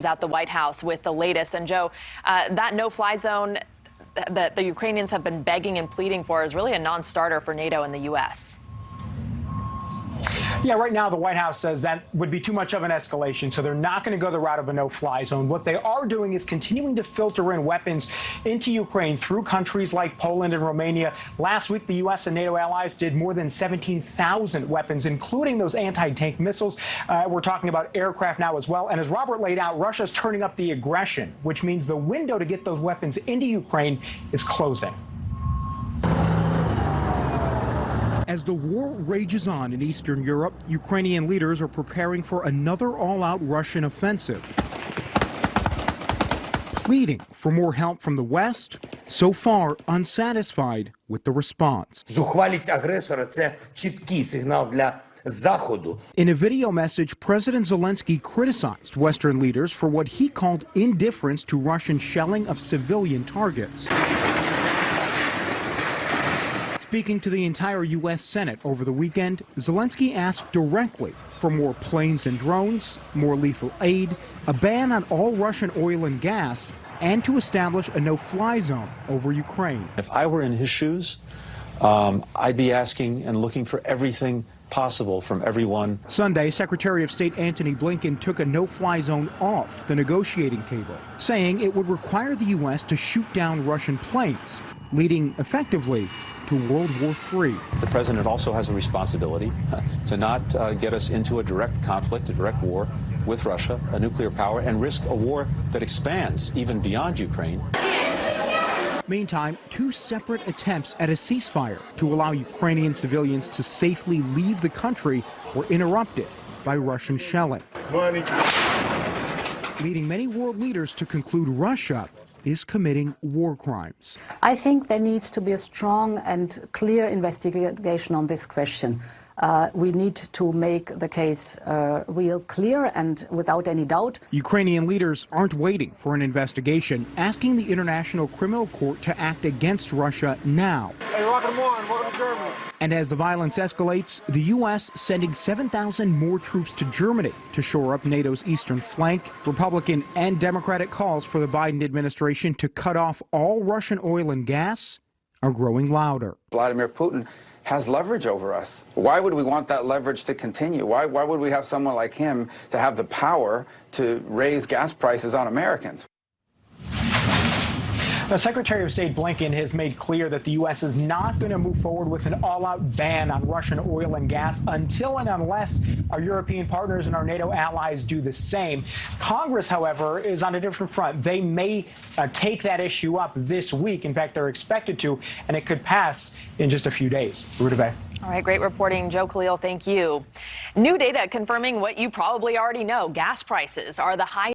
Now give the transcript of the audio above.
At the White House with the latest. And Joe, that no-fly zone that the Ukrainians have been begging and pleading for is really a non-starter for NATO and the U.S. Yeah, right now the White House says that would be too much of an escalation, so they're not going to go the route of a no-fly zone. What they are doing is continuing to filter in weapons into Ukraine through countries like Poland and Romania. Last week, the U.S. and NATO allies did more than 17,000 weapons, including those anti-tank missiles. We're talking about aircraft now as well. And as Robert laid out, Russia's turning up the aggression, which means the window to get those weapons into Ukraine is closing. As the war rages on in Eastern Europe, Ukrainian leaders are preparing for another all-out Russian offensive, pleading for more help from the West, so far unsatisfied with the response. Зухвалість агресора – це чіткий сигнал для Заходу. In a video message, President Zelensky criticized Western leaders for what he called indifference to Russian shelling of civilian targets. Speaking to the entire U.S. Senate over the weekend, Zelensky asked directly for more planes and drones, more lethal aid, a ban on all Russian oil and gas, and to establish a no-fly zone over Ukraine. If I were in his shoes, I'd be asking and looking for everything possible from everyone. Sunday, Secretary of State Antony Blinken took a no-fly zone off the negotiating table, saying it would require the U.S. to shoot down Russian planes, leading effectively to World War III. The president also has a responsibility to not get us into a direct conflict, a direct war with Russia, a nuclear power, and risk a war that expands even beyond Ukraine. Meantime, two separate attempts at a ceasefire to allow Ukrainian civilians to safely leave the country were interrupted by Russian shelling, leading many world leaders to conclude Russia is committing war crimes. I think there needs to be a strong and clear investigation on this question. We need to make the case real clear and without any doubt. Ukrainian leaders aren't waiting for an investigation, asking the International Criminal Court to act against Russia now. Hey, welcome to Germany. And as the violence escalates, the U.S. sending 7,000 more troops to Germany to shore up NATO's eastern flank. Republican and Democratic calls for the Biden administration to cut off all Russian oil and gas are growing louder. Vladimir Putin has leverage over us. Why would we want that leverage to continue? Why would we have someone like him to have the power to raise gas prices on Americans? Now, Secretary of State Blinken has made clear that the U.S. is not going to move forward with an all-out ban on Russian oil and gas until and unless our European partners and our NATO allies do the same. Congress, however, is on a different front. They may take that issue up this week. In fact, they're expected to, and it could pass in just a few days. Rudabeh. All right, great reporting, Joe Khalil. Thank you. New data confirming what you probably already know. Gas prices are the highest